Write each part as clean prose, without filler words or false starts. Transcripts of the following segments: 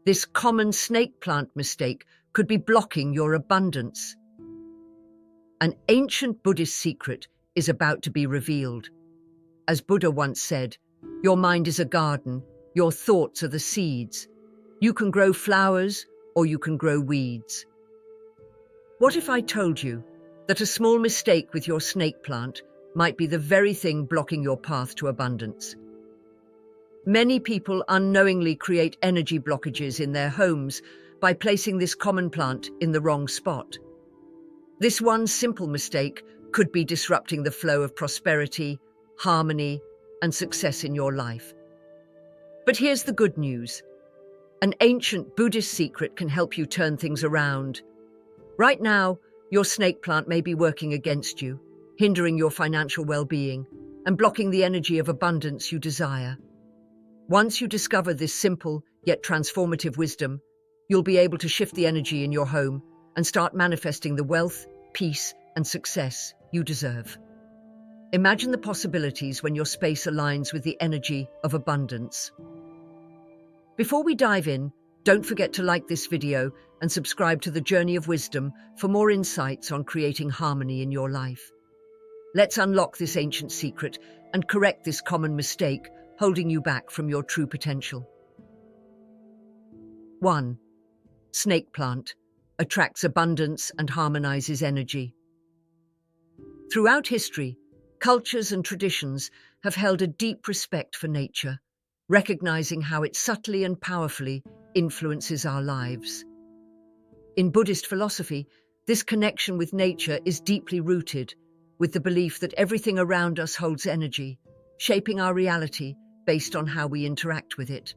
This common snake plant mistake could be blocking your abundance. An ancient Buddhist secret is about to be revealed. As Buddha once said, your mind is a garden, your thoughts are the seeds. You can grow flowers or you can grow weeds. What if I told you that a small mistake with your snake plant might be the very thing blocking your path to abundance? Many people unknowingly create energy blockages in their homes by placing this common plant in the wrong spot. This one simple mistake could be disrupting the flow of prosperity, harmony, and success in your life. But here's the good news. An ancient Buddhist secret can help you turn things around. Right now, your snake plant may be working against you, hindering your financial well-being and blocking the energy of abundance you desire. Once you discover this simple yet transformative wisdom, you'll be able to shift the energy in your home and start manifesting the wealth, peace, and success you deserve. Imagine the possibilities when your space aligns with the energy of abundance. Before we dive in, don't forget to like this video and subscribe to the Journey of Wisdom for more insights on creating harmony in your life. Let's unlock this ancient secret and correct this common mistake holding you back from your true potential. 1. Snake plant attracts abundance and harmonizes energy. Throughout history, cultures and traditions have held a deep respect for nature, recognizing how it subtly and powerfully influences our lives. In Buddhist philosophy, this connection with nature is deeply rooted, with the belief that everything around us holds energy, shaping our reality based on how we interact with it.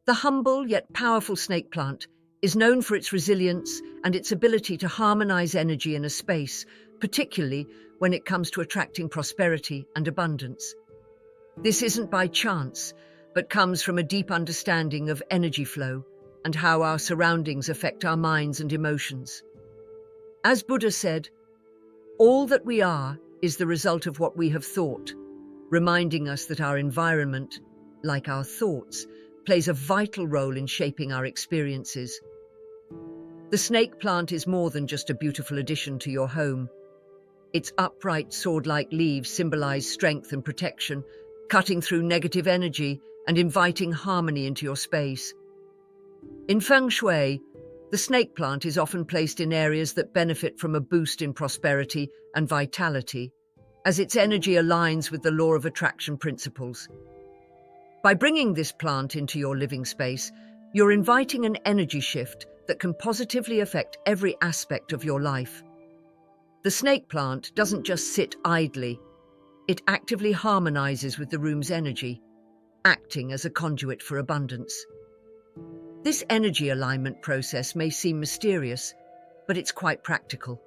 The humble yet powerful snake plant is known for its resilience and its ability to harmonize energy in a space, particularly when it comes to attracting prosperity and abundance. This isn't by chance, but comes from a deep understanding of energy flow and how our surroundings affect our minds and emotions. As Buddha said, all that we are is the result of what we have thought, reminding us that our environment, like our thoughts, plays a vital role in shaping our experiences. The snake plant is more than just a beautiful addition to your home. Its upright, sword-like leaves symbolize strength and protection, cutting through negative energy and inviting harmony into your space. In Feng Shui, the snake plant is often placed in areas that benefit from a boost in prosperity and vitality, as its energy aligns with the law of attraction principles. By bringing this plant into your living space, you're inviting an energy shift that can positively affect every aspect of your life. The snake plant doesn't just sit idly. It actively harmonizes with the room's energy, acting as a conduit for abundance. This energy alignment process may seem mysterious, but it's quite practical.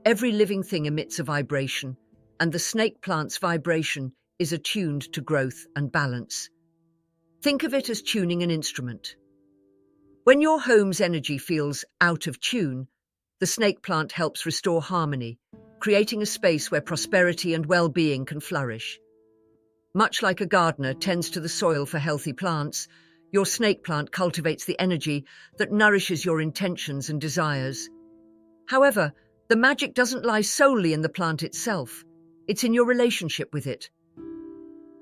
Every living thing emits a vibration, and the snake plant's vibration is attuned to growth and balance. Think of it as tuning an instrument. When your home's energy feels out of tune, the snake plant helps restore harmony, creating a space where prosperity and well-being can flourish. Much like a gardener tends to the soil for healthy plants, your snake plant cultivates the energy that nourishes your intentions and desires. However, the magic doesn't lie solely in the plant itself. It's in your relationship with it.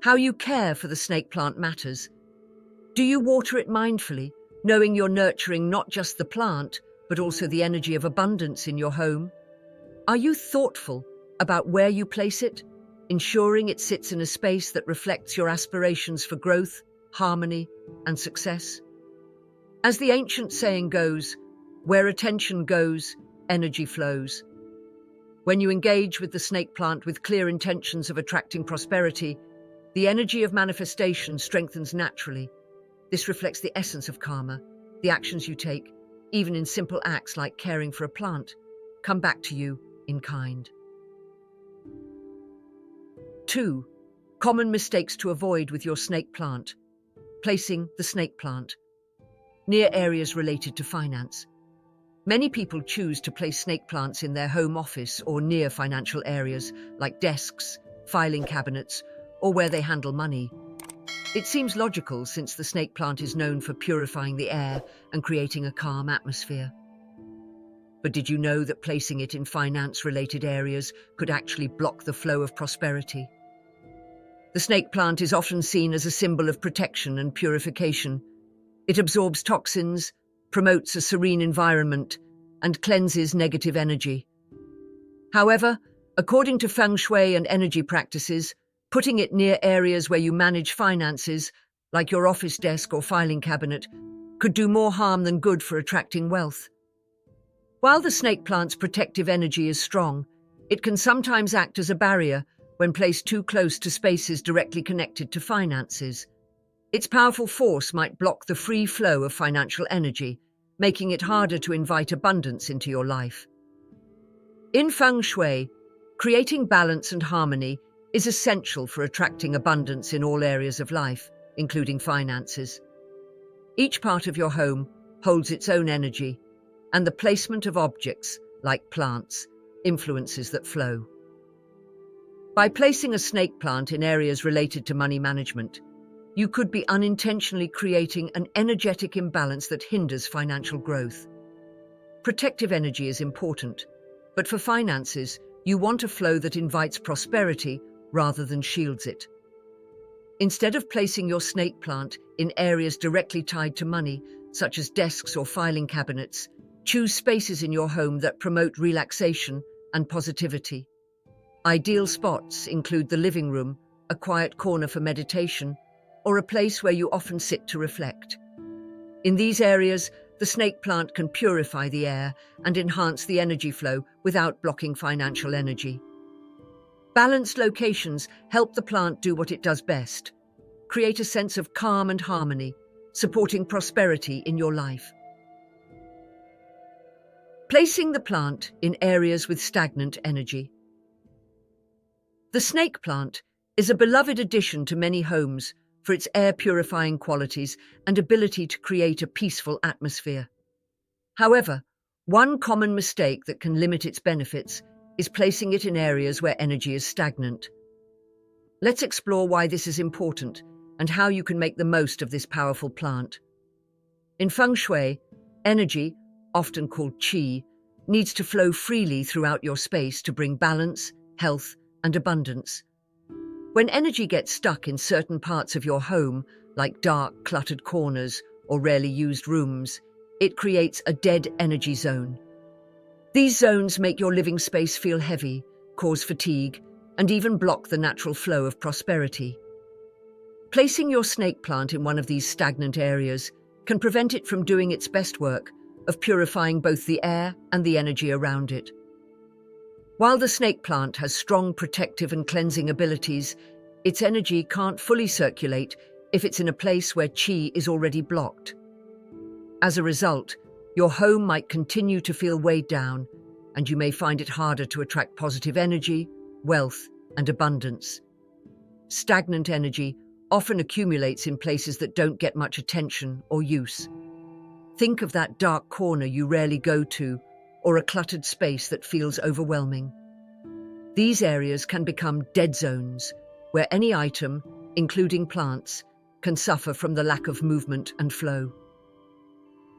How you care for the snake plant matters. Do you water it mindfully, knowing you're nurturing not just the plant, but also the energy of abundance in your home? Are you thoughtful about where you place it, ensuring it sits in a space that reflects your aspirations for growth, harmony, and success? As the ancient saying goes, where attention goes, energy flows. When you engage with the snake plant with clear intentions of attracting prosperity, the energy of manifestation strengthens naturally. This reflects the essence of karma. The actions you take, even in simple acts like caring for a plant, come back to you in kind. 2. Common mistakes to avoid with your snake plant. Placing the snake plant near areas related to finance. Many people choose to place snake plants in their home office or near financial areas like desks, filing cabinets, or where they handle money. It seems logical since the snake plant is known for purifying the air and creating a calm atmosphere. But did you know that placing it in finance-related areas could actually block the flow of prosperity? The snake plant is often seen as a symbol of protection and purification. It absorbs toxins, promotes a serene environment, and cleanses negative energy. However, according to feng shui and energy practices, putting it near areas where you manage finances, like your office desk or filing cabinet, could do more harm than good for attracting wealth. While the snake plant's protective energy is strong, it can sometimes act as a barrier when placed too close to spaces directly connected to finances. Its powerful force might block the free flow of financial energy, making it harder to invite abundance into your life. In feng shui, creating balance and harmony is essential for attracting abundance in all areas of life, including finances. Each part of your home holds its own energy, and the placement of objects, like plants, influences that flow. By placing a snake plant in areas related to money management, you could be unintentionally creating an energetic imbalance that hinders financial growth. Protective energy is important, but for finances, you want a flow that invites prosperity rather than shields it. Instead of placing your snake plant in areas directly tied to money, such as desks or filing cabinets, choose spaces in your home that promote relaxation and positivity. Ideal spots include the living room, a quiet corner for meditation, or a place where you often sit to reflect. In these areas, the snake plant can purify the air and enhance the energy flow without blocking financial energy. Balanced locations help the plant do what it does best: create a sense of calm and harmony, supporting prosperity in your life. Placing the plant in areas with stagnant energy. The snake plant is a beloved addition to many homes for its air-purifying qualities and ability to create a peaceful atmosphere. However, one common mistake that can limit its benefits is placing it in areas where energy is stagnant. Let's explore why this is important and how you can make the most of this powerful plant. In feng shui, energy, often called qi, needs to flow freely throughout your space to bring balance, health, and abundance. When energy gets stuck in certain parts of your home, like dark, cluttered corners or rarely used rooms, it creates a dead energy zone. These zones make your living space feel heavy, cause fatigue, and even block the natural flow of prosperity. Placing your snake plant in one of these stagnant areas can prevent it from doing its best work of purifying both the air and the energy around it. While the snake plant has strong protective and cleansing abilities, its energy can't fully circulate if it's in a place where qi is already blocked. As a result, your home might continue to feel weighed down, and you may find it harder to attract positive energy, wealth, and abundance. Stagnant energy often accumulates in places that don't get much attention or use. Think of that dark corner you rarely go to, or a cluttered space that feels overwhelming. These areas can become dead zones, where any item, including plants, can suffer from the lack of movement and flow.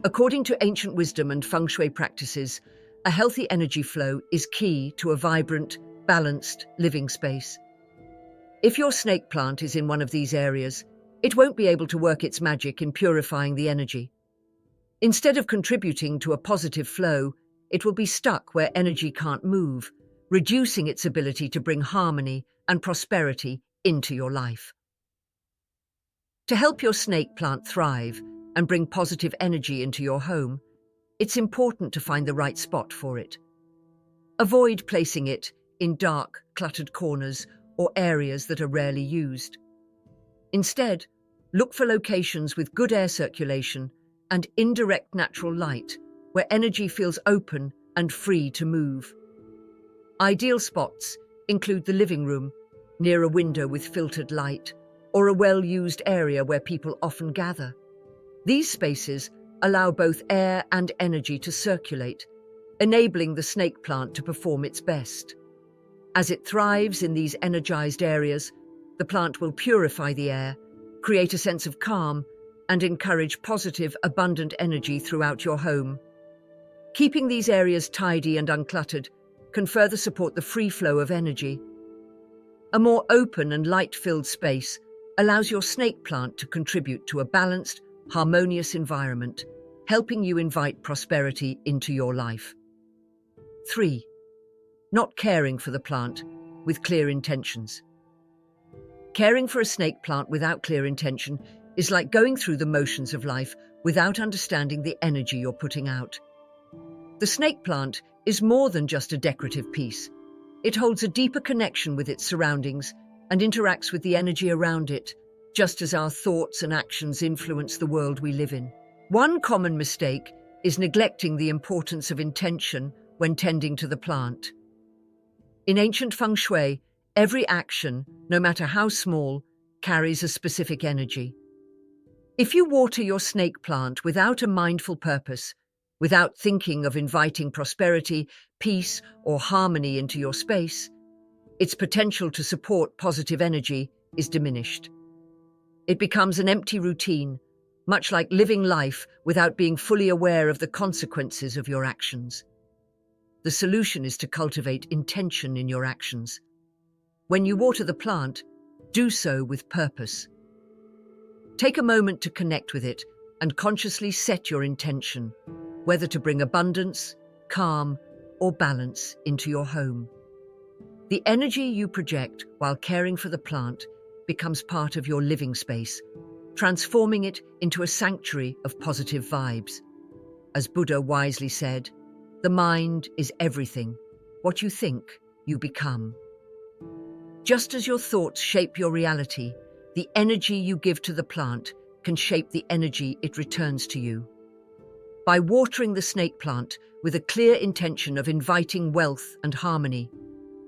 According to ancient wisdom and feng shui practices, a healthy energy flow is key to a vibrant, balanced living space. If your snake plant is in one of these areas, it won't be able to work its magic in purifying the energy. Instead of contributing to a positive flow, it will be stuck where energy can't move, reducing its ability to bring harmony and prosperity into your life. To help your snake plant thrive and bring positive energy into your home, it's important to find the right spot for it. Avoid placing it in dark, cluttered corners or areas that are rarely used. Instead, look for locations with good air circulation and indirect natural light, where energy feels open and free to move. Ideal spots include the living room, near a window with filtered light, or a well-used area where people often gather. These spaces allow both air and energy to circulate, enabling the snake plant to perform its best. As it thrives in these energized areas, the plant will purify the air create a sense of calm, and encourage positive, abundant energy throughout your home. Keeping these areas tidy and uncluttered can further support the free flow of energy. A more open and light-filled space allows your snake plant to contribute to a balanced, harmonious environment, helping you invite prosperity into your life. 3. Not caring for the plant with clear intentions. Caring for a snake plant without clear intention is like going through the motions of life without understanding the energy you're putting out. The snake plant is more than just a decorative piece. It holds a deeper connection with its surroundings and interacts with the energy around it, just as our thoughts and actions influence the world we live in. One common mistake is neglecting the importance of intention when tending to the plant. In ancient feng shui, every action, no matter how small, carries a specific energy. If you water your snake plant without a mindful purpose, without thinking of inviting prosperity, peace, or harmony into your space, its potential to support positive energy is diminished. It becomes an empty routine, much like living life without being fully aware of the consequences of your actions. The solution is to cultivate intention in your actions. When you water the plant, do so with purpose. Take a moment to connect with it and consciously set your intention, whether to bring abundance, calm, or balance into your home. The energy you project while caring for the plant becomes part of your living space, transforming it into a sanctuary of positive vibes. As Buddha wisely said, the mind is everything. What you think, you become. Just as your thoughts shape your reality, the energy you give to the plant can shape the energy it returns to you. By watering the snake plant with a clear intention of inviting wealth and harmony,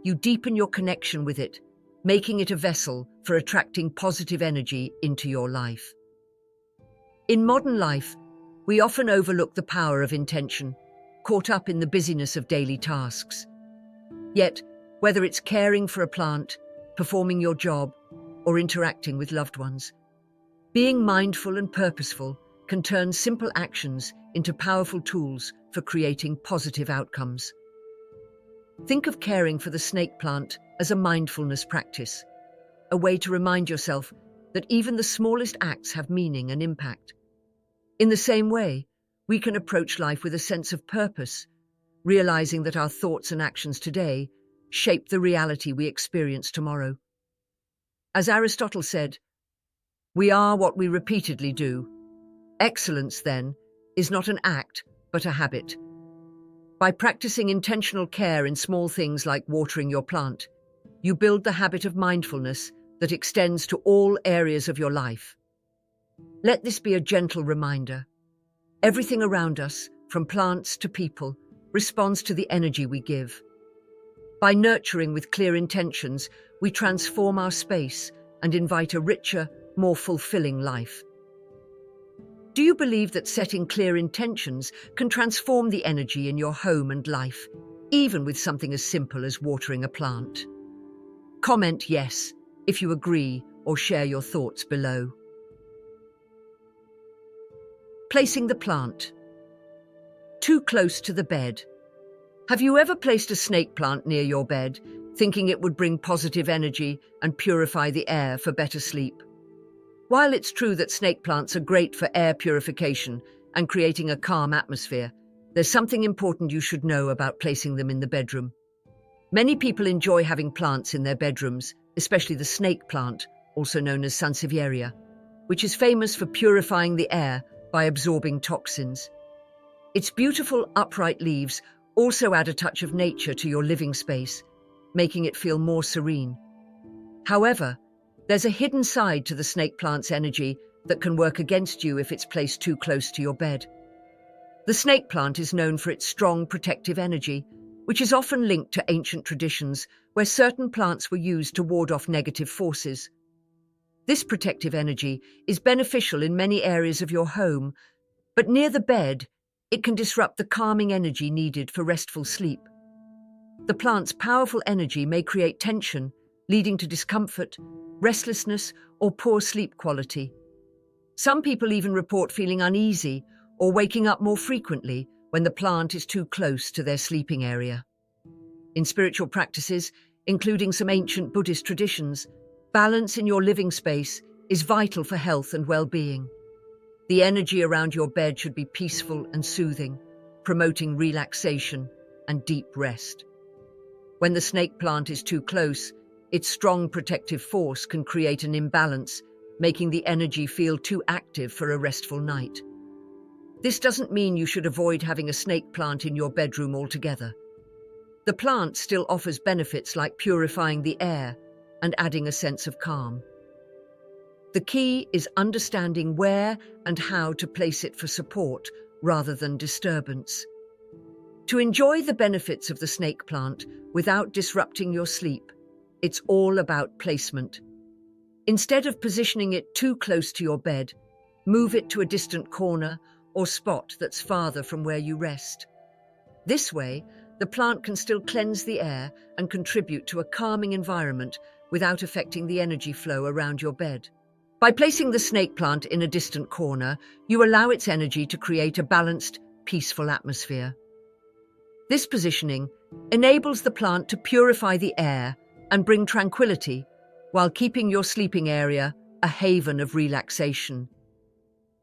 you deepen your connection with it, making it a vessel for attracting positive energy into your life. In modern life, we often overlook the power of intention, caught up in the busyness of daily tasks. Yet, whether it's caring for a plant, performing your job, or interacting with loved ones, being mindful and purposeful can turn simple actions into powerful tools for creating positive outcomes. Think of caring for the snake plant as a mindfulness practice, a way to remind yourself that even the smallest acts have meaning and impact. In the same way, we can approach life with a sense of purpose, realizing that our thoughts and actions today shape the reality we experience tomorrow. As Aristotle said, "We are what we repeatedly do." Excellence, then, is not an act, but a habit. By practicing intentional care in small things like watering your plant, you build the habit of mindfulness that extends to all areas of your life. Let this be a gentle reminder. Everything around us, from plants to people, responds to the energy we give. By nurturing with clear intentions, we transform our space and invite a richer, more fulfilling life. Do you believe that setting clear intentions can transform the energy in your home and life, even with something as simple as watering a plant? Comment yes if you agree, or share your thoughts below. Placing the plant. Too close to the bed. Have you ever placed a snake plant near your bed, thinking it would bring positive energy and purify the air for better sleep? While it's true that snake plants are great for air purification and creating a calm atmosphere, there's something important you should know about placing them in the bedroom. Many people enjoy having plants in their bedrooms, especially the snake plant, also known as sansevieria, which is famous for purifying the air by absorbing toxins. Its beautiful, upright leaves also add a touch of nature to your living space, making it feel more serene. However, there's a hidden side to the snake plant's energy that can work against you if it's placed too close to your bed. The snake plant is known for its strong protective energy, which is often linked to ancient traditions where certain plants were used to ward off negative forces. This protective energy is beneficial in many areas of your home, but near the bed, it can disrupt the calming energy needed for restful sleep. The plant's powerful energy may create tension, leading to discomfort, restlessness, or poor sleep quality. Some people even report feeling uneasy or waking up more frequently when the plant is too close to their sleeping area. In spiritual practices, including some ancient Buddhist traditions, balance in your living space is vital for health and well-being. The energy around your bed should be peaceful and soothing, promoting relaxation and deep rest. When the snake plant is too close, its strong protective force can create an imbalance, making the energy feel too active for a restful night. This doesn't mean you should avoid having a snake plant in your bedroom altogether. The plant still offers benefits like purifying the air and adding a sense of calm. The key is understanding where and how to place it for support rather than disturbance. To enjoy the benefits of the snake plant without disrupting your sleep, it's all about placement. Instead of positioning it too close to your bed, move it to a distant corner or spot that's farther from where you rest. This way, the plant can still cleanse the air and contribute to a calming environment without affecting the energy flow around your bed. By placing the snake plant in a distant corner, you allow its energy to create a balanced, peaceful atmosphere. This positioning enables the plant to purify the air and bring tranquility while keeping your sleeping area a haven of relaxation.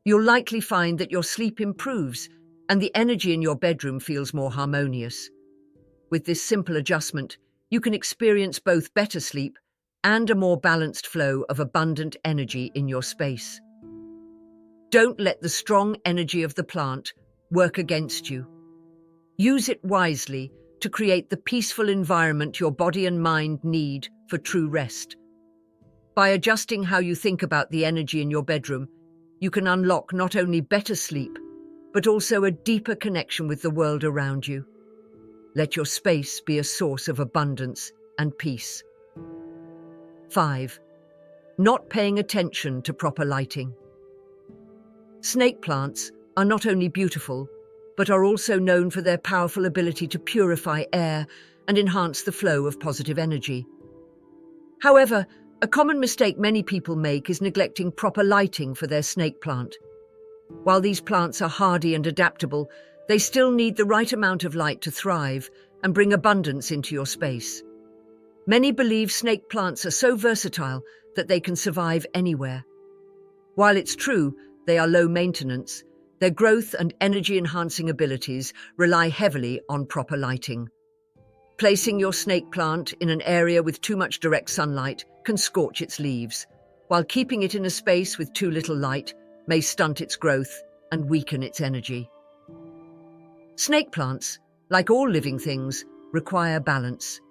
You'll likely find that your sleep improves and the energy in your bedroom feels more harmonious. With this simple adjustment, you can experience both better sleep and a more balanced flow of abundant energy in your space. Don't let the strong energy of the plant work against you. Use it wisely to create the peaceful environment your body and mind need for true rest. By adjusting how you think about the energy in your bedroom, you can unlock not only better sleep, but also a deeper connection with the world around you. Let your space be a source of abundance and peace. 5. Not paying attention to proper lighting. Snake plants are not only beautiful, but are also known for their powerful ability to purify air and enhance the flow of positive energy. However, a common mistake many people make is neglecting proper lighting for their snake plant. While these plants are hardy and adaptable, they still need the right amount of light to thrive and bring abundance into your space. Many believe snake plants are so versatile that they can survive anywhere. While it's true they are low maintenance, their growth and energy-enhancing abilities rely heavily on proper lighting. Placing your snake plant in an area with too much direct sunlight can scorch its leaves, while keeping it in a space with too little light may stunt its growth and weaken its energy. Snake plants, like all living things, require balance.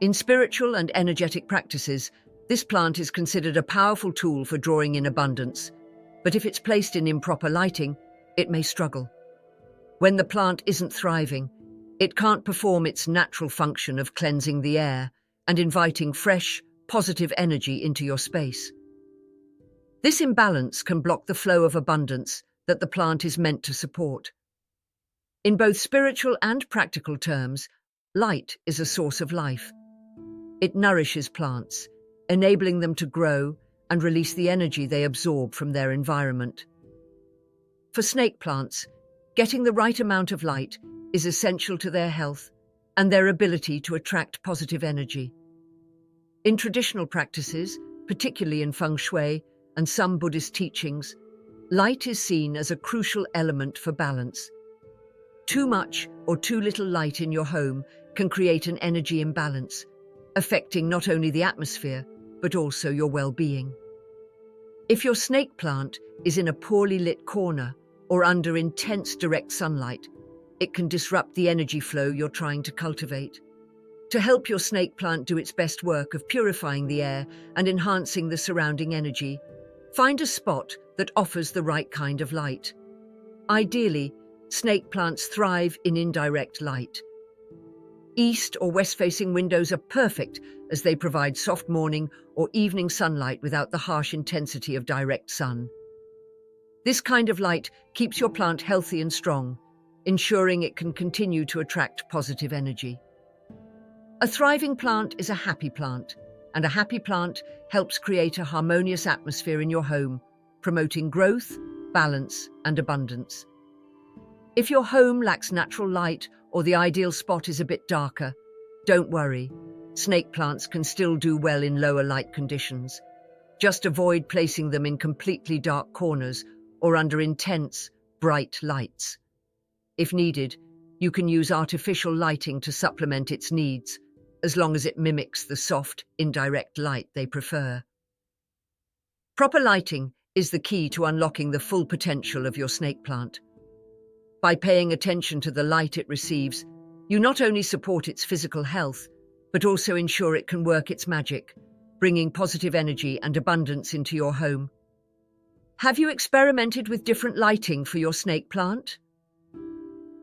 In spiritual and energetic practices, this plant is considered a powerful tool for drawing in abundance, but if it's placed in improper lighting, it may struggle. When the plant isn't thriving, it can't perform its natural function of cleansing the air and inviting fresh, positive energy into your space. This imbalance can block the flow of abundance that the plant is meant to support. In both spiritual and practical terms, light is a source of life. It nourishes plants, enabling them to grow and release the energy they absorb from their environment. For snake plants, getting the right amount of light is essential to their health and their ability to attract positive energy. In traditional practices, particularly in feng shui and some Buddhist teachings, light is seen as a crucial element for balance. Too much or too little light in your home can create an energy imbalance, affecting not only the atmosphere, but also your well-being. If your snake plant is in a poorly lit corner or under intense direct sunlight, it can disrupt the energy flow you're trying to cultivate. To help your snake plant do its best work of purifying the air and enhancing the surrounding energy, find a spot that offers the right kind of light. Ideally, snake plants thrive in indirect light. East or west-facing windows are perfect as they provide soft morning or evening sunlight without the harsh intensity of direct sun. This kind of light keeps your plant healthy and strong, ensuring it can continue to attract positive energy. A thriving plant is a happy plant, and a happy plant helps create a harmonious atmosphere in your home, promoting growth, balance, and abundance. If your home lacks natural light or the ideal spot is a bit darker, don't worry. Snake plants can still do well in lower light conditions. Just avoid placing them in completely dark corners or under intense, bright lights. If needed, you can use artificial lighting to supplement its needs, as long as it mimics the soft, indirect light they prefer. Proper lighting is the key to unlocking the full potential of your snake plant. By paying attention to the light it receives, you not only support its physical health, but also ensure it can work its magic, bringing positive energy and abundance into your home. Have you experimented with different lighting for your snake plant?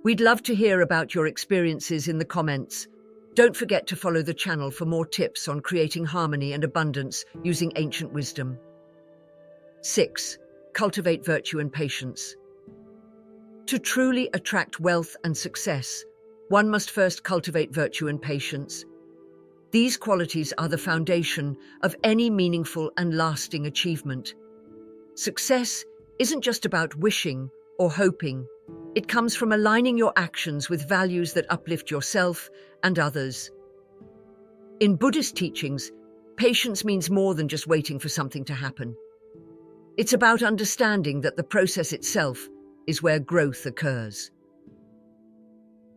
We'd love to hear about your experiences in the comments. Don't forget to follow the channel for more tips on creating harmony and abundance using ancient wisdom. 6. Cultivate virtue and patience. To truly attract wealth and success, one must first cultivate virtue and patience. These qualities are the foundation of any meaningful and lasting achievement. Success isn't just about wishing or hoping. It comes from aligning your actions with values that uplift yourself and others. In Buddhist teachings, patience means more than just waiting for something to happen. It's about understanding that the process itself is where growth occurs.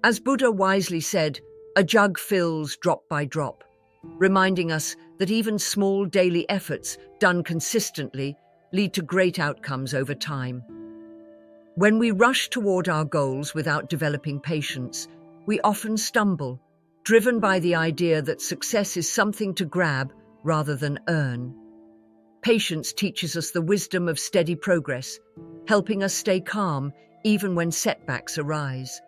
As Buddha wisely said, a jug fills drop by drop, reminding us that even small daily efforts done consistently lead to great outcomes over time. When we rush toward our goals without developing patience, we often stumble, driven by the idea that success is something to grab rather than earn. Patience teaches us the wisdom of steady progress, helping us stay calm even when setbacks arise.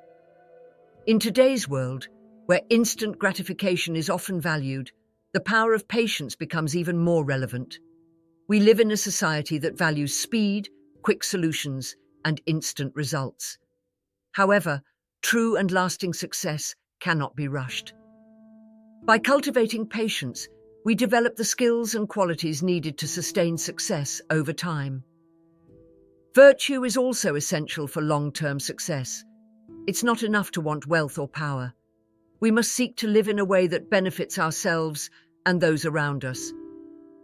In today's world, where instant gratification is often valued, the power of patience becomes even more relevant. We live in a society that values speed, quick solutions, and instant results. However, true and lasting success cannot be rushed. By cultivating patience, we develop the skills and qualities needed to sustain success over time. Virtue is also essential for long-term success. It's not enough to want wealth or power. We must seek to live in a way that benefits ourselves and those around us.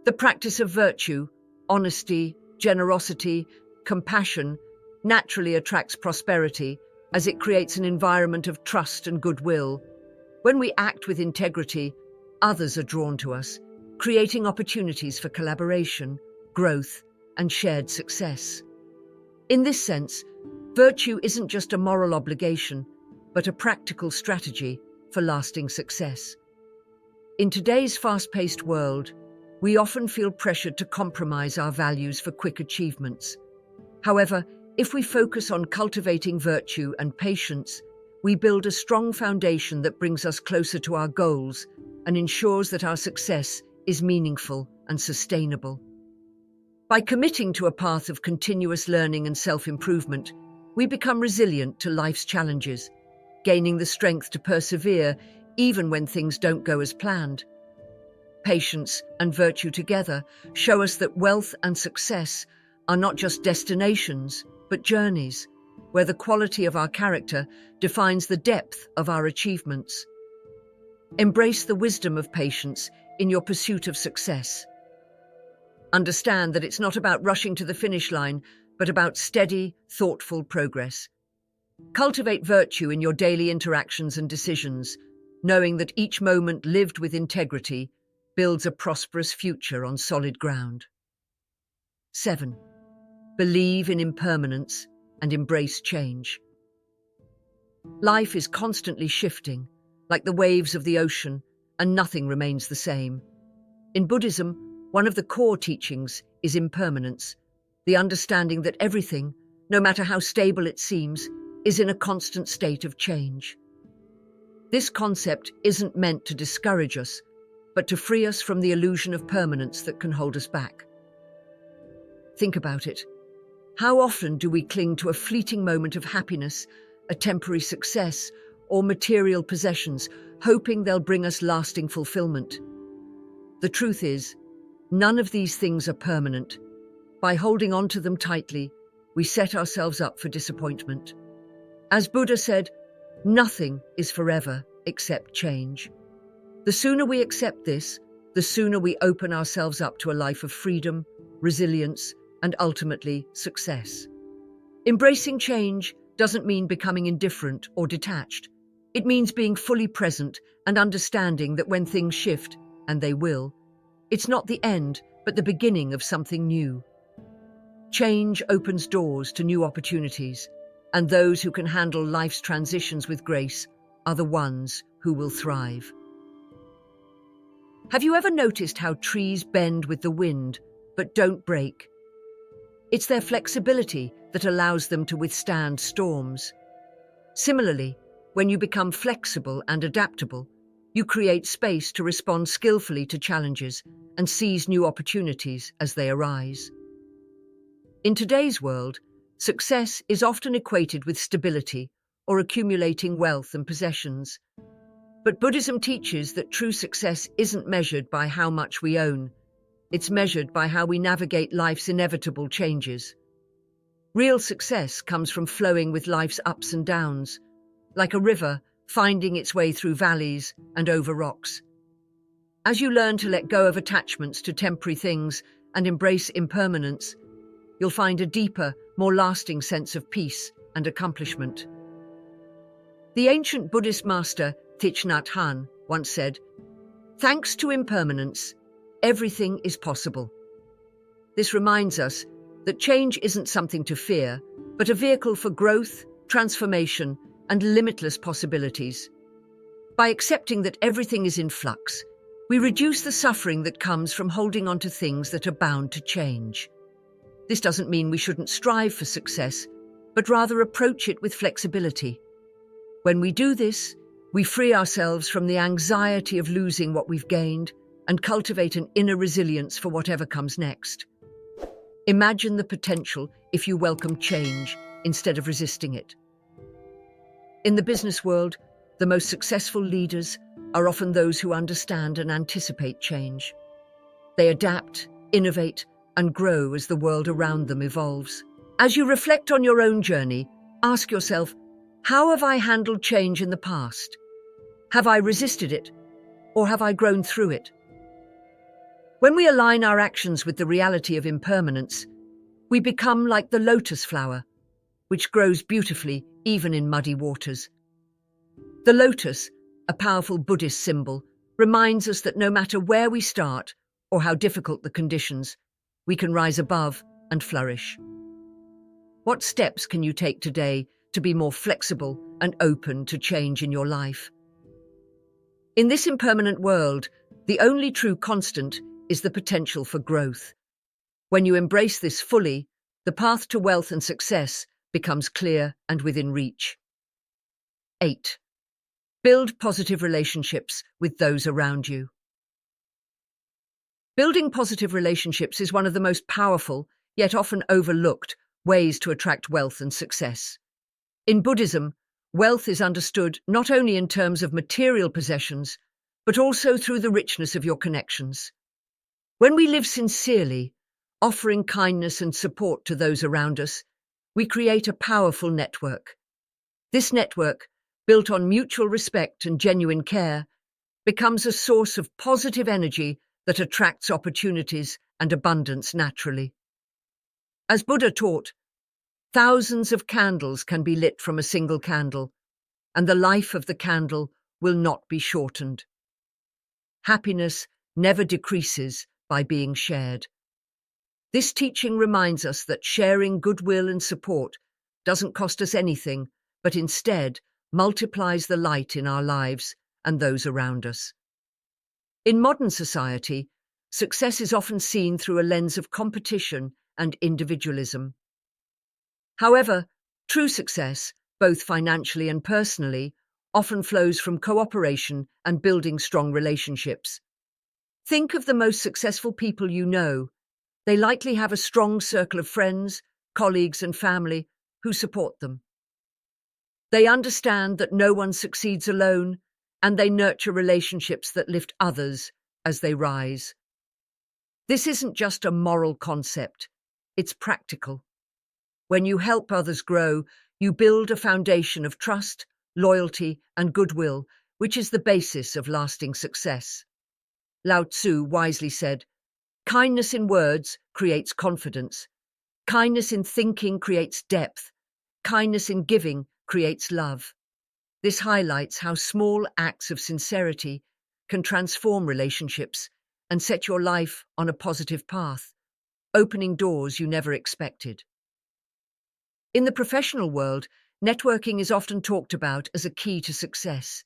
The practice of virtue, honesty, generosity, compassion, naturally attracts prosperity as it creates an environment of trust and goodwill. When we act with integrity, others are drawn to us, creating opportunities for collaboration, growth, and shared success. In this sense, virtue isn't just a moral obligation, but a practical strategy for lasting success. In today's fast-paced world, we often feel pressured to compromise our values for quick achievements. However, if we focus on cultivating virtue and patience, we build a strong foundation that brings us closer to our goals and ensures that our success is meaningful and sustainable. By committing to a path of continuous learning and self-improvement, we become resilient to life's challenges, gaining the strength to persevere even when things don't go as planned. Patience and virtue together show us that wealth and success are not just destinations, but journeys, where the quality of our character defines the depth of our achievements. Embrace the wisdom of patience in your pursuit of success. Understand that it's not about rushing to the finish line, but about steady, thoughtful progress. Cultivate virtue in your daily interactions and decisions, knowing that each moment lived with integrity builds a prosperous future on solid ground. 7. Believe in impermanence and embrace change. Life is constantly shifting, like the waves of the ocean, and nothing remains the same. In Buddhism, one of the core teachings is impermanence, the understanding that everything, no matter how stable it seems, is in a constant state of change. This concept isn't meant to discourage us, but to free us from the illusion of permanence that can hold us back. Think about it. How often do we cling to a fleeting moment of happiness, a temporary success, or material possessions, hoping they'll bring us lasting fulfillment? The truth is, none of these things are permanent. By holding on to them tightly, we set ourselves up for disappointment. As Buddha said, nothing is forever except change. The sooner we accept this, the sooner we open ourselves up to a life of freedom, resilience, and ultimately success. Embracing change doesn't mean becoming indifferent or detached. It means being fully present and understanding that when things shift, and they will, it's not the end, but the beginning of something new. Change opens doors to new opportunities, and those who can handle life's transitions with grace are the ones who will thrive. Have you ever noticed how trees bend with the wind but don't break? It's their flexibility that allows them to withstand storms. Similarly, when you become flexible and adaptable, you create space to respond skillfully to challenges and seize new opportunities as they arise. In today's world, success is often equated with stability or accumulating wealth and possessions. But Buddhism teaches that true success isn't measured by how much we own. It's measured by how we navigate life's inevitable changes. Real success comes from flowing with life's ups and downs, like a river finding its way through valleys and over rocks. As you learn to let go of attachments to temporary things and embrace impermanence, you'll find a deeper, more lasting sense of peace and accomplishment. The ancient Buddhist master Thich Nhat Hanh once said, "Thanks to impermanence, everything is possible." This reminds us that change isn't something to fear, but a vehicle for growth, transformation, and limitless possibilities. By accepting that everything is in flux, we reduce the suffering that comes from holding on to things that are bound to change. This doesn't mean we shouldn't strive for success, but rather approach it with flexibility. When we do this, we free ourselves from the anxiety of losing what we've gained and cultivate an inner resilience for whatever comes next. Imagine the potential if you welcome change instead of resisting it. In the business world, the most successful leaders are often those who understand and anticipate change. They adapt, innovate, and grow as the world around them evolves. As you reflect on your own journey, ask yourself, how have I handled change in the past? Have I resisted it, or have I grown through it? When we align our actions with the reality of impermanence, we become like the lotus flower, which grows beautifully even in muddy waters. The lotus, a powerful Buddhist symbol, reminds us that no matter where we start or how difficult the conditions, we can rise above and flourish. What steps can you take today to be more flexible and open to change in your life? In this impermanent world, the only true constant is the potential for growth. When you embrace this fully, the path to wealth and success becomes clear and within reach. 8. Build positive relationships with those around you. Building positive relationships is one of the most powerful, yet often overlooked, ways to attract wealth and success. In Buddhism, wealth is understood not only in terms of material possessions, but also through the richness of your connections. When we live sincerely, offering kindness and support to those around us, we create a powerful network. This network, built on mutual respect and genuine care, becomes a source of positive energy that attracts opportunities and abundance naturally. As Buddha taught, thousands of candles can be lit from a single candle, and the life of the candle will not be shortened. Happiness never decreases by being shared. This teaching reminds us that sharing goodwill and support doesn't cost us anything, but instead multiplies the light in our lives and those around us. In modern society, success is often seen through a lens of competition and individualism. However, true success, both financially and personally, often flows from cooperation and building strong relationships. Think of the most successful people you know. They likely have a strong circle of friends, colleagues, and family who support them. They understand that no one succeeds alone, and they nurture relationships that lift others as they rise. This isn't just a moral concept, it's practical. When you help others grow, you build a foundation of trust, loyalty, and goodwill, which is the basis of lasting success. Lao Tzu wisely said, "Kindness in words creates confidence. Kindness in thinking creates depth. Kindness in giving creates love." This highlights how small acts of sincerity can transform relationships and set your life on a positive path, opening doors you never expected. In the professional world, networking is often talked about as a key to success.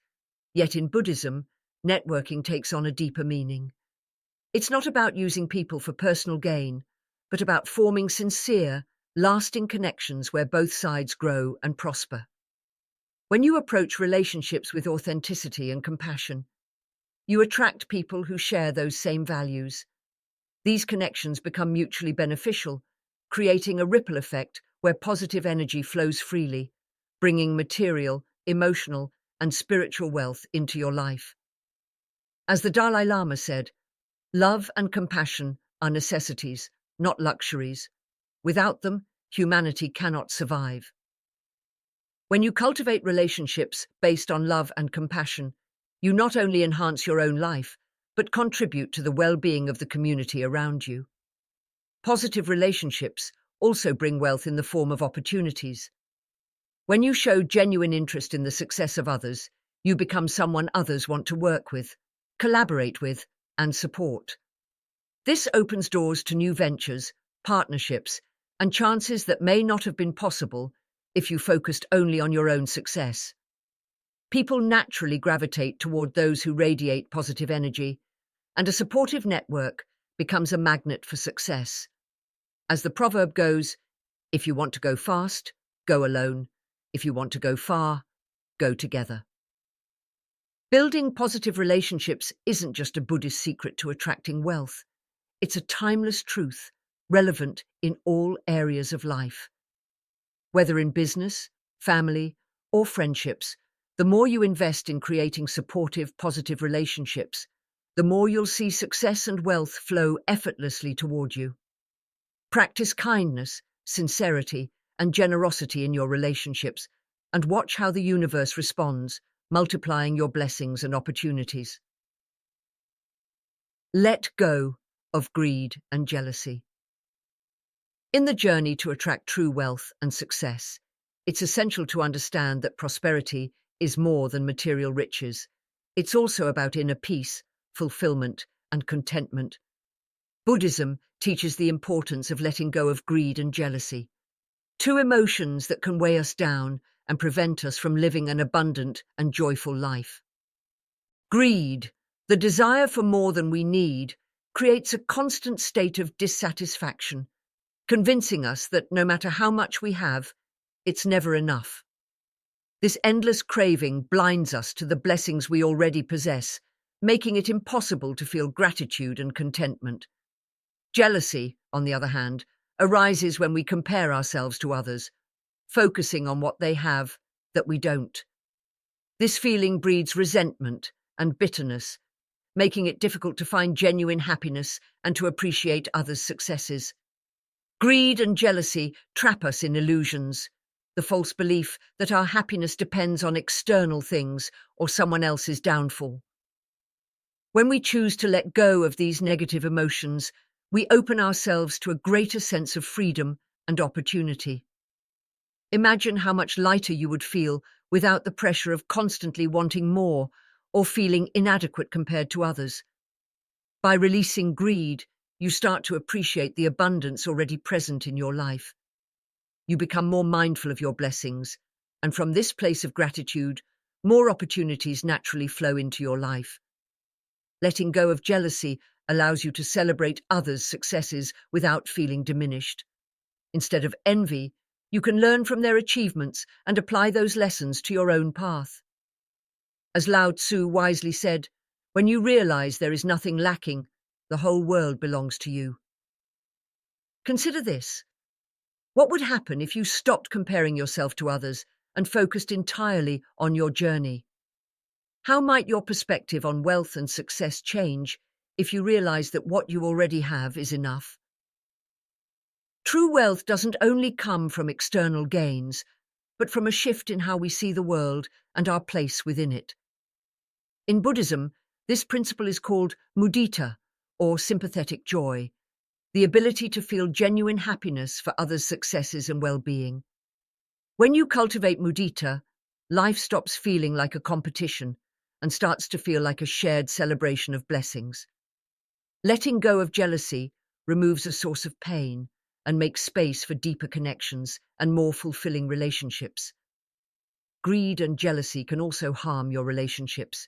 Yet in Buddhism, networking takes on a deeper meaning. It's not about using people for personal gain, but about forming sincere, lasting connections where both sides grow and prosper. When you approach relationships with authenticity and compassion, you attract people who share those same values. These connections become mutually beneficial, creating a ripple effect where positive energy flows freely, bringing material, emotional, and spiritual wealth into your life. As the Dalai Lama said, "Love and compassion are necessities, not luxuries. Without them, humanity cannot survive." When you cultivate relationships based on love and compassion, you not only enhance your own life, but contribute to the well-being of the community around you. Positive relationships also bring wealth in the form of opportunities. When you show genuine interest in the success of others, you become someone others want to work with, collaborate with, and support. This opens doors to new ventures, partnerships, and chances that may not have been possible if you focused only on your own success. People naturally gravitate toward those who radiate positive energy, and a supportive network becomes a magnet for success. As the proverb goes, if you want to go fast, go alone. If you want to go far, go together. Building positive relationships isn't just a Buddhist secret to attracting wealth. It's a timeless truth, relevant in all areas of life. Whether in business, family, or friendships, the more you invest in creating supportive, positive relationships, the more you'll see success and wealth flow effortlessly toward you. Practice kindness, sincerity, and generosity in your relationships, and watch how the universe responds, multiplying your blessings and opportunities. Let go of greed and jealousy. In the journey to attract true wealth and success, it's essential to understand that prosperity is more than material riches. It's also about inner peace, fulfillment, and contentment. Buddhism teaches the importance of letting go of greed and jealousy, two emotions that can weigh us down and prevent us from living an abundant and joyful life. Greed, the desire for more than we need, creates a constant state of dissatisfaction, convincing us that no matter how much we have, it's never enough. This endless craving blinds us to the blessings we already possess, making it impossible to feel gratitude and contentment. Jealousy, on the other hand, arises when we compare ourselves to others, focusing on what they have that we don't. This feeling breeds resentment and bitterness, making it difficult to find genuine happiness and to appreciate others' successes. Greed and jealousy trap us in illusions, the false belief that our happiness depends on external things or someone else's downfall. When we choose to let go of these negative emotions, we open ourselves to a greater sense of freedom and opportunity. Imagine how much lighter you would feel without the pressure of constantly wanting more or feeling inadequate compared to others. By releasing greed, you start to appreciate the abundance already present in your life. You become more mindful of your blessings, and from this place of gratitude, more opportunities naturally flow into your life. Letting go of jealousy allows you to celebrate others' successes without feeling diminished. Instead of envy, you can learn from their achievements and apply those lessons to your own path. As Lao Tzu wisely said, when you realize there is nothing lacking, the whole world belongs to you. Consider this. What would happen if you stopped comparing yourself to others and focused entirely on your journey? How might your perspective on wealth and success change if you realize that what you already have is enough. True wealth doesn't only come from external gains, but from a shift in how we see the world and our place within it. In Buddhism, this principle is called mudita, or sympathetic joy, the ability to feel genuine happiness for others' successes and well-being. When you cultivate mudita, life stops feeling like a competition and starts to feel like a shared celebration of blessings. Letting go of jealousy removes a source of pain and makes space for deeper connections and more fulfilling relationships. Greed and jealousy can also harm your relationships.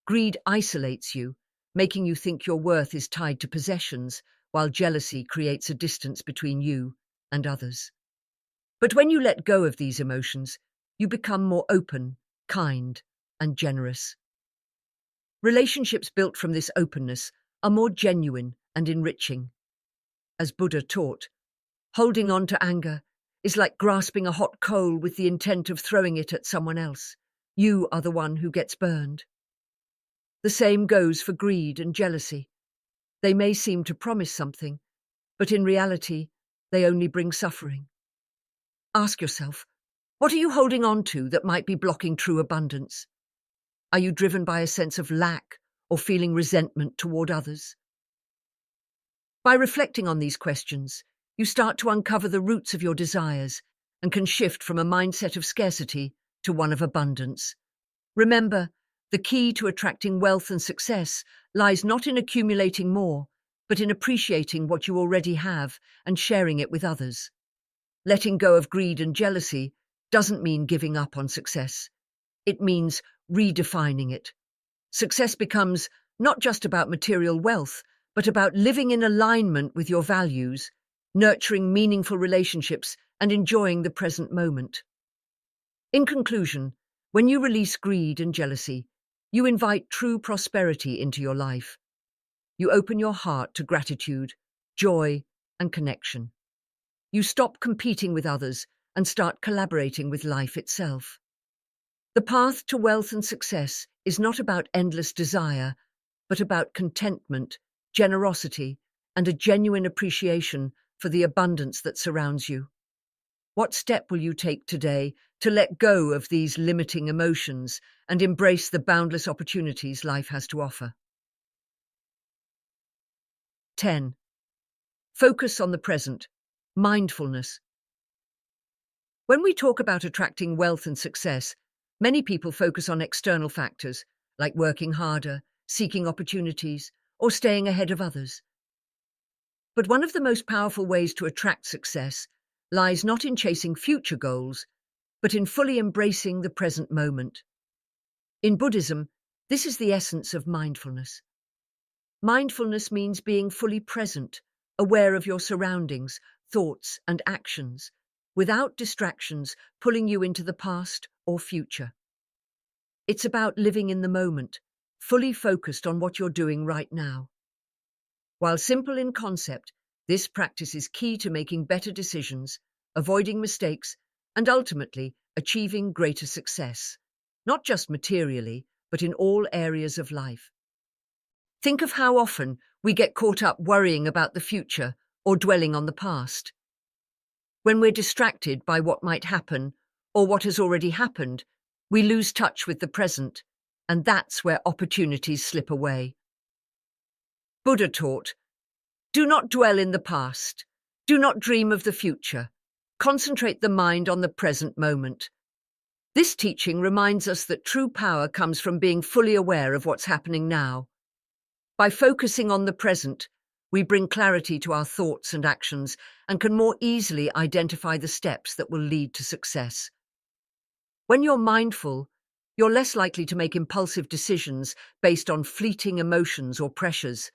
Greed isolates you, making you think your worth is tied to possessions, while jealousy creates a distance between you and others. But when you let go of these emotions, you become more open, kind, and generous. Relationships built from this openness are more genuine and enriching. As Buddha taught, holding on to anger is like grasping a hot coal with the intent of throwing it at someone else. You are the one who gets burned. The same goes for greed and jealousy. They may seem to promise something, but in reality, they only bring suffering. Ask yourself, what are you holding on to that might be blocking true abundance? Are you driven by a sense of lack or feeling resentment toward others? By reflecting on these questions, you start to uncover the roots of your desires and can shift from a mindset of scarcity to one of abundance. Remember, the key to attracting wealth and success lies not in accumulating more, but in appreciating what you already have and sharing it with others. Letting go of greed and jealousy doesn't mean giving up on success. It means redefining it. Success becomes not just about material wealth, but about living in alignment with your values, nurturing meaningful relationships, and enjoying the present moment. In conclusion, when you release greed and jealousy, you invite true prosperity into your life. You open your heart to gratitude, joy, and connection. You stop competing with others and start collaborating with life itself. The path to wealth and success is not about endless desire, but about contentment, generosity, and a genuine appreciation for the abundance that surrounds you. What step will you take today to let go of these limiting emotions and embrace the boundless opportunities life has to offer? 10. Focus on the present. Mindfulness. When we talk about attracting wealth and success, many people focus on external factors like working harder, seeking opportunities, or staying ahead of others. But one of the most powerful ways to attract success lies not in chasing future goals, but in fully embracing the present moment. In Buddhism, this is the essence of mindfulness. Mindfulness means being fully present, aware of your surroundings, thoughts, and actions, without distractions pulling you into the past or future. It's about living in the moment, fully focused on what you're doing right now. While simple in concept, this practice is key to making better decisions, avoiding mistakes, and ultimately achieving greater success, not just materially, but in all areas of life. Think of how often we get caught up worrying about the future or dwelling on the past. When we're distracted by what might happen or what has already happened, we lose touch with the present, and that's where opportunities slip away. Buddha taught, do not dwell in the past. Do not dream of the future. Concentrate the mind on the present moment. This teaching reminds us that true power comes from being fully aware of what's happening now. By focusing on the present, we bring clarity to our thoughts and actions and can more easily identify the steps that will lead to success. When you're mindful, you're less likely to make impulsive decisions based on fleeting emotions or pressures.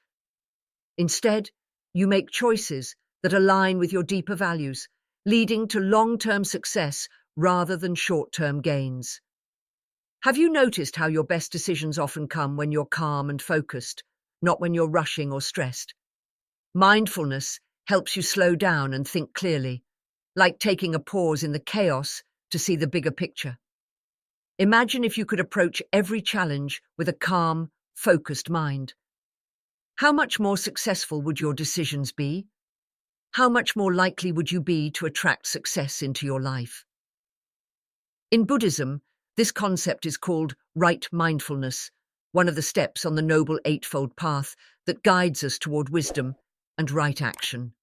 Instead, you make choices that align with your deeper values, leading to long-term success rather than short-term gains. Have you noticed how your best decisions often come when you're calm and focused, not when you're rushing or stressed? Mindfulness helps you slow down and think clearly, like taking a pause in the chaos to see the bigger picture. Imagine if you could approach every challenge with a calm, focused mind. how much more successful would your decisions be? How much more likely would you be to attract success into your life? In Buddhism, this concept is called right mindfulness, one of the steps on the Noble Eightfold Path that guides us toward wisdom and right action.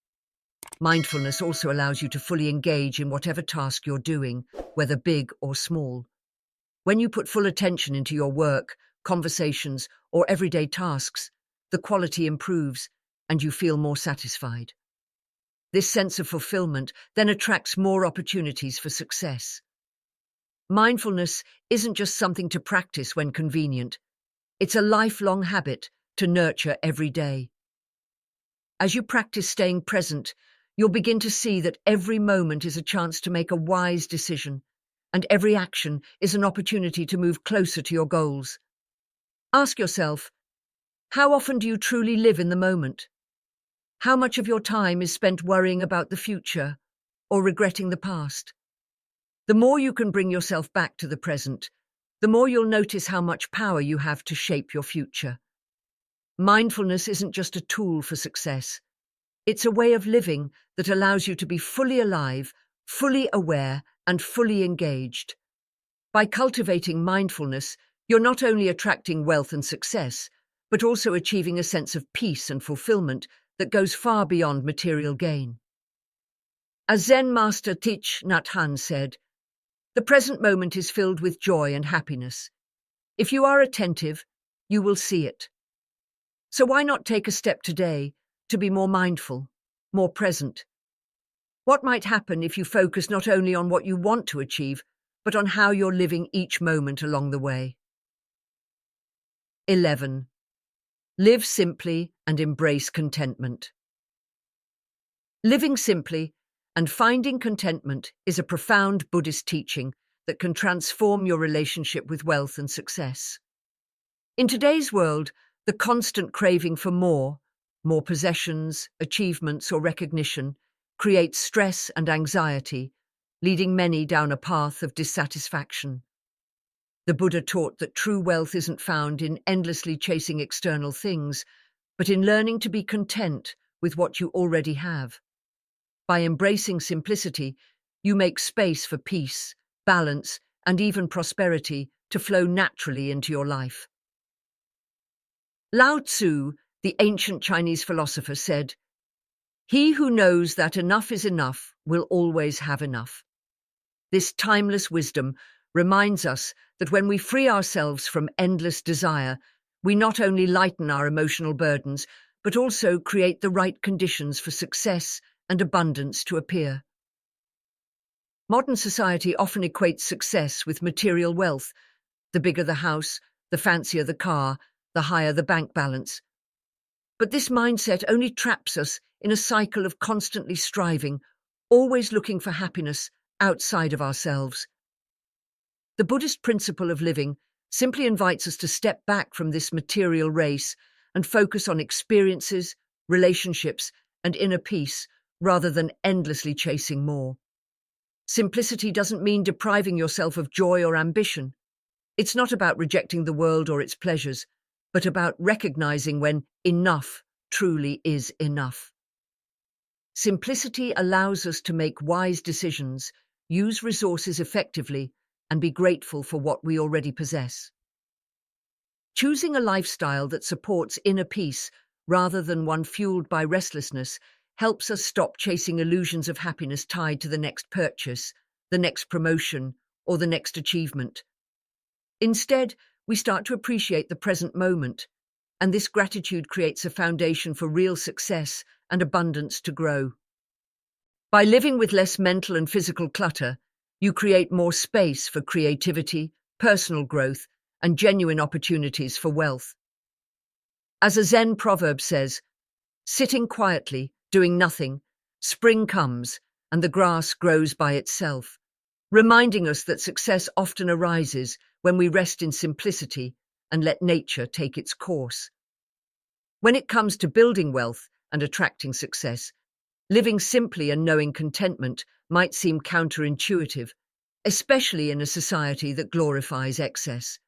Mindfulness also allows you to fully engage in whatever task you're doing, whether big or small. When you put full attention into your work, conversations, or everyday tasks, the quality improves and you feel more satisfied. This sense of fulfillment then attracts more opportunities for success. Mindfulness isn't just something to practice when convenient. It's a lifelong habit to nurture every day. As you practice staying present, you'll begin to see that every moment is a chance to make a wise decision, and every action is an opportunity to move closer to your goals. Ask yourself, how often do you truly live in the moment? How much of your time is spent worrying about the future or regretting the past? The more you can bring yourself back to the present, the more you'll notice how much power you have to shape your future. Mindfulness isn't just a tool for success. It's a way of living that allows you to be fully alive, fully aware, and fully engaged. By cultivating mindfulness, you're not only attracting wealth and success, but also achieving a sense of peace and fulfillment that goes far beyond material gain. As Zen master Thich Nhat Hanh said, "The present moment is filled with joy and happiness. If you are attentive, you will see it." So why not take a step today to be more mindful, more present? What might happen if you focus not only on what you want to achieve, but on how you're living each moment along the way? 11. Live simply and embrace contentment. Living simply and finding contentment is a profound Buddhist teaching that can transform your relationship with wealth and success. In today's world, the constant craving for more possessions, achievements, or recognition creates stress and anxiety, leading many down a path of dissatisfaction. The Buddha taught that true wealth isn't found in endlessly chasing external things, but in learning to be content with what you already have. By embracing simplicity, you make space for peace, balance, and even prosperity to flow naturally into your life. Lao Tzu, the ancient Chinese philosopher, said, "He who knows that enough is enough will always have enough." This timeless wisdom reminds us that when we free ourselves from endless desire, we not only lighten our emotional burdens, but also create the right conditions for success and abundance to appear. Modern society often equates success with material wealth. The bigger the house, the fancier the car, the higher the bank balance. But this mindset only traps us in a cycle of constantly striving, always looking for happiness outside of ourselves. The Buddhist principle of living simply invites us to step back from this material race and focus on experiences, relationships, and inner peace, rather than endlessly chasing more. Simplicity doesn't mean depriving yourself of joy or ambition. It's not about rejecting the world or its pleasures, but about recognizing when enough truly is enough. Simplicity allows us to make wise decisions, use resources effectively, and be grateful for what we already possess. Choosing a lifestyle that supports inner peace rather than one fueled by restlessness helps us stop chasing illusions of happiness tied to the next purchase, the next promotion, or the next achievement. Instead, we start to appreciate the present moment, and this gratitude creates a foundation for real success and abundance to grow. By living with less mental and physical clutter, you create more space for creativity, personal growth, and genuine opportunities for wealth. As a Zen proverb says, "Sitting quietly, doing nothing, spring comes, and the grass grows by itself," reminding us that success often arises when we rest in simplicity and let nature take its course. When it comes to building wealth and attracting success, living simply and knowing contentment might seem counterintuitive, especially in a society that glorifies excess.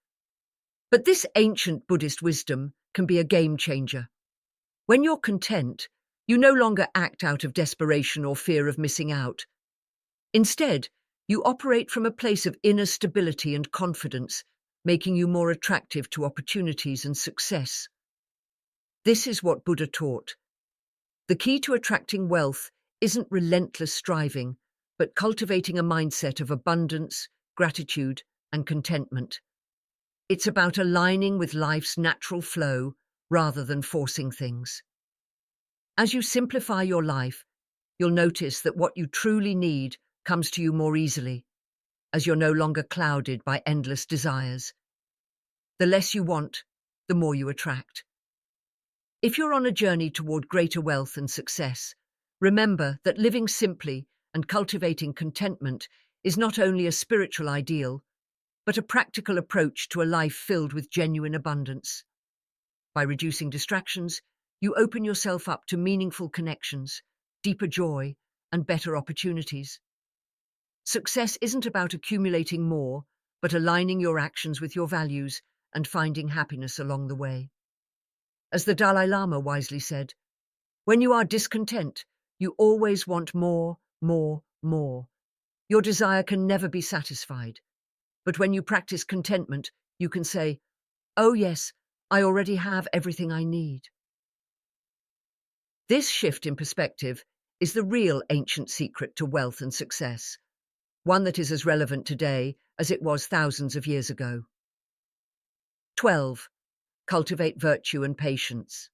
But this ancient Buddhist wisdom can be a game changer. When you're content, you no longer act out of desperation or fear of missing out. Instead, you operate from a place of inner stability and confidence, making you more attractive to opportunities and success. This is what Buddha taught. The key to attracting wealth isn't relentless striving, but cultivating a mindset of abundance, gratitude, and contentment. It's about aligning with life's natural flow rather than forcing things. As you simplify your life, you'll notice that what you truly need comes to you more easily, as you're no longer clouded by endless desires. The less you want, the more you attract. If you're on a journey toward greater wealth and success, remember that living simply and cultivating contentment is not only a spiritual ideal, but a practical approach to a life filled with genuine abundance. By reducing distractions, you open yourself up to meaningful connections, deeper joy, and better opportunities. Success isn't about accumulating more, but aligning your actions with your values and finding happiness along the way. As the Dalai Lama wisely said, when you are discontent, you always want more, more, more. Your desire can never be satisfied. But when you practice contentment, you can say, "Oh yes, I already have everything I need." This shift in perspective is the real ancient secret to wealth and success, one that is as relevant today as it was thousands of years ago. 12. Cultivate virtue and patience.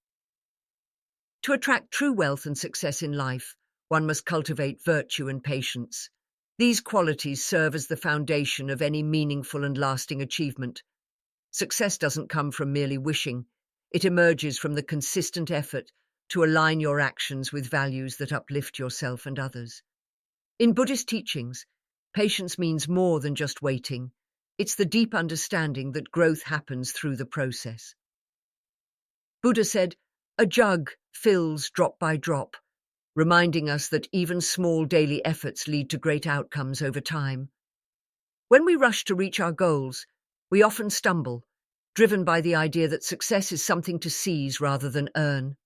To attract true wealth and success in life, one must cultivate virtue and patience. These qualities serve as the foundation of any meaningful and lasting achievement. Success doesn't come from merely wishing, it emerges from the consistent effort to align your actions with values that uplift yourself and others. In Buddhist teachings, patience means more than just waiting. It's the deep understanding that growth happens through the process. Buddha said, "A jug fills drop by drop," reminding us that even small daily efforts lead to great outcomes over time. When we rush to reach our goals, we often stumble, driven by the idea that success is something to seize rather than earn.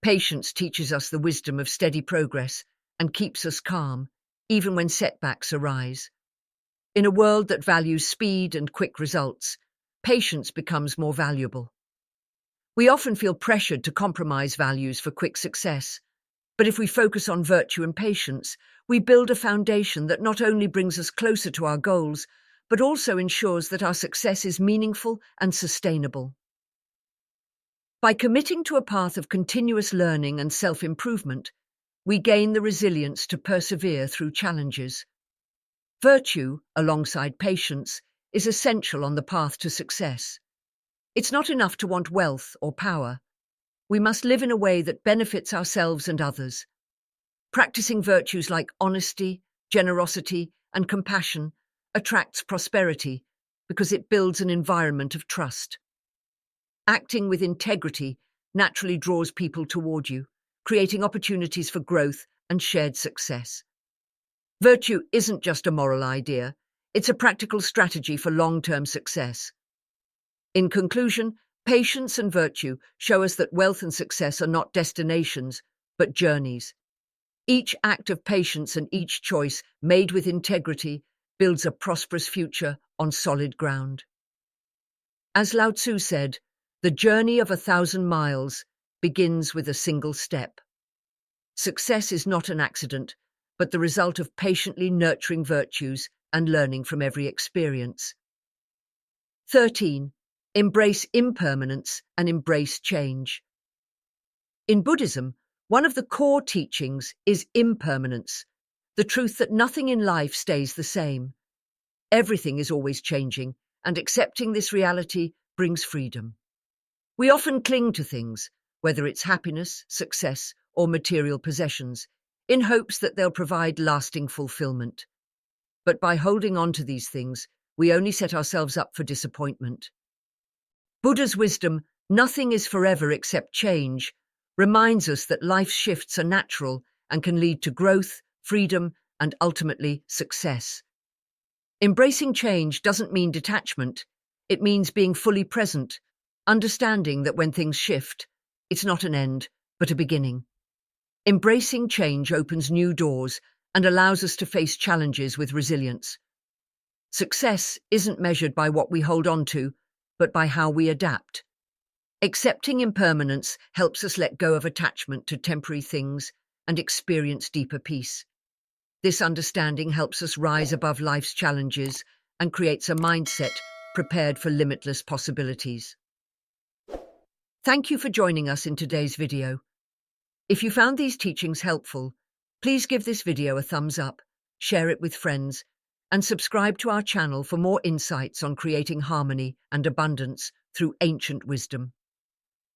Patience teaches us the wisdom of steady progress and keeps us calm, even when setbacks arise. In a world that values speed and quick results, patience becomes more valuable. We often feel pressured to compromise values for quick success, but if we focus on virtue and patience, we build a foundation that not only brings us closer to our goals, but also ensures that our success is meaningful and sustainable. By committing to a path of continuous learning and self-improvement, we gain the resilience to persevere through challenges. Virtue, alongside patience, is essential on the path to success. It's not enough to want wealth or power. We must live in a way that benefits ourselves and others. Practicing virtues like honesty, generosity, and compassion attracts prosperity because it builds an environment of trust. Acting with integrity naturally draws people toward you, creating opportunities for growth and shared success. Virtue isn't just a moral idea, it's a practical strategy for long-term success. In conclusion, patience and virtue show us that wealth and success are not destinations, but journeys. Each act of patience and each choice made with integrity builds a prosperous future on solid ground. As Lao Tzu said, "The journey of 1,000 miles begins with a single step." Success is not an accident, but the result of patiently nurturing virtues and learning from every experience. 13. Embrace impermanence and embrace change. In Buddhism, one of the core teachings is impermanence, the truth that nothing in life stays the same. Everything is always changing, and accepting this reality brings freedom. We often cling to things, whether it's happiness, success, or material possessions, in hopes that they'll provide lasting fulfillment. But by holding on to these things, we only set ourselves up for disappointment. Buddha's wisdom, "Nothing is forever except change," reminds us that life's shifts are natural and can lead to growth, freedom, and ultimately success. Embracing change doesn't mean detachment, it means being fully present, understanding that when things shift, It's not an end, but a beginning. Embracing change opens new doors and allows us to face challenges with resilience. Success isn't measured by what we hold on to, but by how we adapt. Accepting impermanence helps us let go of attachment to temporary things and experience deeper peace. This understanding helps us rise above life's challenges and creates a mindset prepared for limitless possibilities. Thank you for joining us in today's video. If you found these teachings helpful, please give this video a thumbs up, share it with friends, and subscribe to our channel for more insights on creating harmony and abundance through ancient wisdom.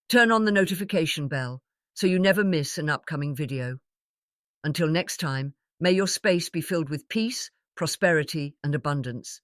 Turn on the notification bell so you never miss an upcoming video. Until next time, may your space be filled with peace, prosperity, and abundance.